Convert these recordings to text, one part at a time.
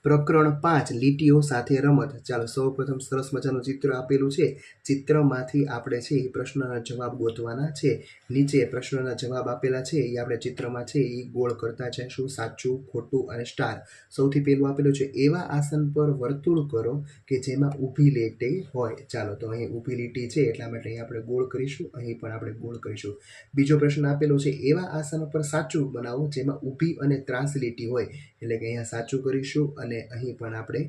પ્રકરણ 5 લીટીઓ સાથે રમત. ચાલો સૌપ્રથમ સરસ મજાનું ચિત્ર આપેલું છે. ચિત્રમાંથી આપણે છે એ પ્રશ્નના જવાબ ગોતવાના છે. નીચે પ્રશ્નના જવાબ આપેલા છે એ આપણે ચિત્રમાં છે એ ગોળ કરતા જઈશું. સાચું, ખોટું અને સ્ટાર. સૌથી પહેલું આપેલું છે એવા આસન પર વર્તુળ કરો કે જેમાં ઊભી લીટી હોય. ચાલો તો અહીં ઊભી લીટી છે એટલા માટે અહીં આપણે ગોળ કરીશું. અહીં પણ આપણે ગોળ કરીશું. બીજો પ્રશ્ન આપેલો છે એવા આસન પર સાચું બનાવો જેમાં ઊભી અને ત્રાંસ લીટી હોય. એટલે કે અહીંયા સાચું કરીશું અને અહીં પણ આપણે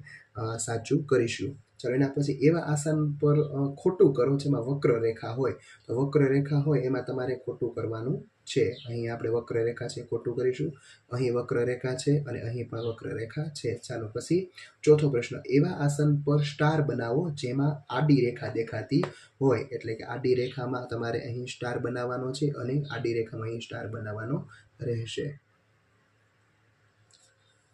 સાચું કરીશું. ચાલો એના પછી એવા આસન પર ખોટું કરો જેમાં વક્ર રેખા હોય. તો વક્ર રેખા હોય એમાં તમારે ખોટું કરવાનું છે. અહીં આપણે વક્ર રેખા છે ખોટું કરીશું. અહીં વક્ર રેખા છે અને અહીં પણ વક્ર રેખા છે. ચાલો પછી ચોથો પ્રશ્ન એવા આસન પર સ્ટાર બનાવો જેમાં આડી રેખા દેખાતી હોય. એટલે કે આડી રેખામાં તમારે અહીં સ્ટાર બનાવવાનો છે અને આડી રેખામાં અહીં સ્ટાર બનાવવાનો રહેશે.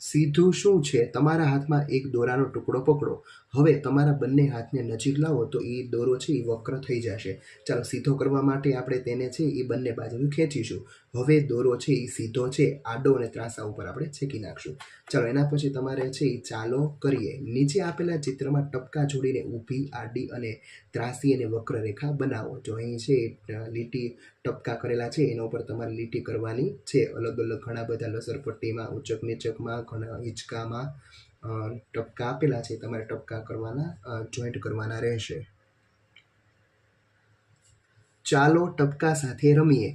સીધું શું છે? તમારા હાથમાં એક દોરાનો ટુકડો પકડો. હવે તમારા બંને હાથને નજીક લાવો તો એ દોરો છે એ વક્ર થઈ જશે. ચાલો સીધો કરવા માટે આપણે તેને છે એ બંને બાજુ ખેંચીશું. હવે દોરો છે એ સીધો છે, આડો અને ત્રાંસા ઉપર આપણે છેકી નાખશું. ચાલો એના પછી તમારે છે એ ચાલો કરીએ. નીચે આપેલા ચિત્રમાં ટપકા જોડીને ઊભી, આડી અને ત્રાંસી અને વક્ર રેખા બનાવો. જો અહીં છે લીટી ટપકા કરેલા છે એના ઉપર તમારે લીટી કરવાની છે. અલગ અલગ ઘણા બધા લસરપટ્ટીમાં, ઉચક નીચકમાં, ઘણા હિંચકામાં ટપકા આપેલા છે. તમારે ટપકા કરવાના, જોઈન્ટ કરવાના રહેશે. ચાલો ટપકા સાથે રમીએ.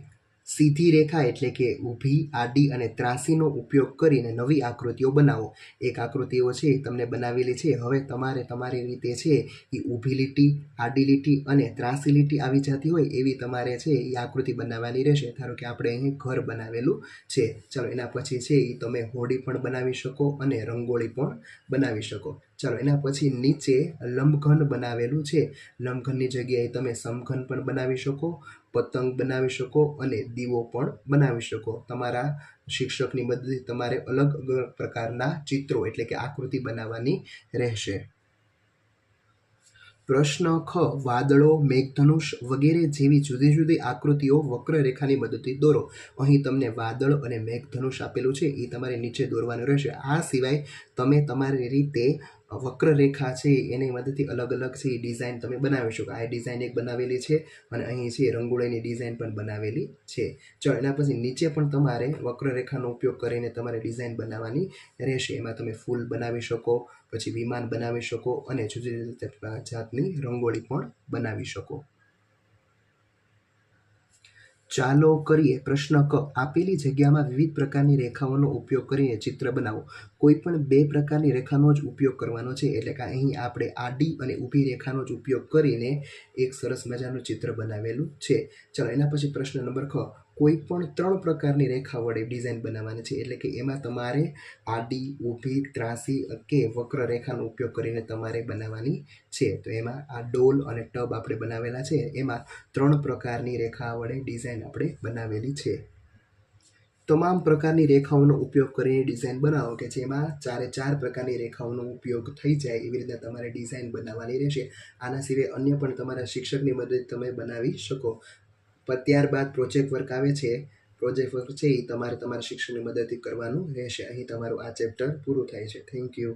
સીધી રેખા એટલે કે ઊભી, આડી અને ત્રાંસીનો ઉપયોગ કરીને નવી આકૃતિઓ બનાવો. એક આકૃતિઓ છે એ તમને બનાવેલી છે. હવે તમારે તમારી રીતે છે એ ઊભી લીટી, આડી લીટી અને ત્રાંસી લીટી આવી જતી હોય એવી તમારે છે એ આકૃતિ બનાવવાની રહેશે. ધારો કે આપણે અહીં ઘર બનાવેલું છે. ચાલો એના પછી છે એ તમે હોડી પણ બનાવી શકો અને રંગોળી પણ બનાવી શકો. ચાલો એના પછી નીચે લંબઘન બનાવેલું છે. લંબઘનની જગ્યાએ તમે સમઘન પણ બનાવી શકો, પતંગ બનાવી શકો અને દીવો પણ બનાવી શકો. તમારા શિક્ષકની મદદથી તમારે અલગ અલગ પ્રકારના ચિત્રો એટલે કે આકૃતિ બનાવવાની રહેશે. પ્રશ્ન ખ વાદળો, મેઘધનુષ વગેરે જેવી જુદી જુદી આકૃતિઓ વક્ર રેખાની મદદથી દોરો. અહીં તમને વાદળ અને મેઘધનુષ આપેલું છે એ તમારે નીચે દોરવાનું રહેશે. આ સિવાય તમે તમારી રીતે વક્ર રેખા છે એની મદદથી અલગ અલગ છે એ ડિઝાઇન તમે બનાવી શકો. આ ડિઝાઇન એક બનાવેલી છે અને અહીં છે રંગોળીની ડિઝાઇન પણ બનાવેલી છે. ચાલો એના પછી નીચે પણ તમારે વક્ર રેખાનો ઉપયોગ કરીને તમારે ડિઝાઇન બનાવવાની રહેશે. એમાં તમે ફૂલ બનાવી શકો, પછી વિમાન બનાવી શકો અને જુદી જુદી જાતની રંગોળી પણ બનાવી શકો. ચાલો કરીએ. પ્રશ્ન ક આપેલી જગ્યામાં વિવિધ પ્રકારની રેખાઓનો ઉપયોગ કરીને ચિત્ર બનાવો. કોઈ પણ બે પ્રકારની રેખાનો જ ઉપયોગ કરવાનો છે. એટલે કે અહીં આપણે આડી અને ઊભી રેખાનો જ ઉપયોગ કરીને એક સરસ મજાનું ચિત્ર બનાવેલું છે. ચાલો એના પછી પ્રશ્ન નંબર ખ કોઈ પણ 3 પ્રકારની રેખા વડે ડિઝાઇન બનાવવાની છે. એટલે કે એમાં તમારે આડી, ઊભી, ત્રાંસી કે વક્ર રેખાનો ઉપયોગ કરીને તમારે બનાવવાની છે. તો એમાં આ ડોલ અને ટબ આપણે બનાવેલા છે. એમાં 3 પ્રકારની રેખા વડે ડિઝાઇન આપણે બનાવેલી છે. તમામ પ્રકારની રેખાઓનો ઉપયોગ કરીને ડિઝાઇન બનાવો કે જેમાં 4 પ્રકારની રેખાઓનો ઉપયોગ થઈ જાય એવી રીતે તમારે ડિઝાઇન બનાવવાની રહેશે. આના સિવાય અન્ય પણ તમારા શિક્ષકની મદદથી તમે બનાવી શકો. પણ ત્યારબાદ પ્રોજેક્ટ વર્ક આવે છે. પ્રોજેક્ટ વર્ક છે એ તમારે તમારા શિક્ષકની મદદથી કરવાનું રહેશે. અહીં તમારું આ ચેપ્ટર પૂરું થાય છે. Thank you.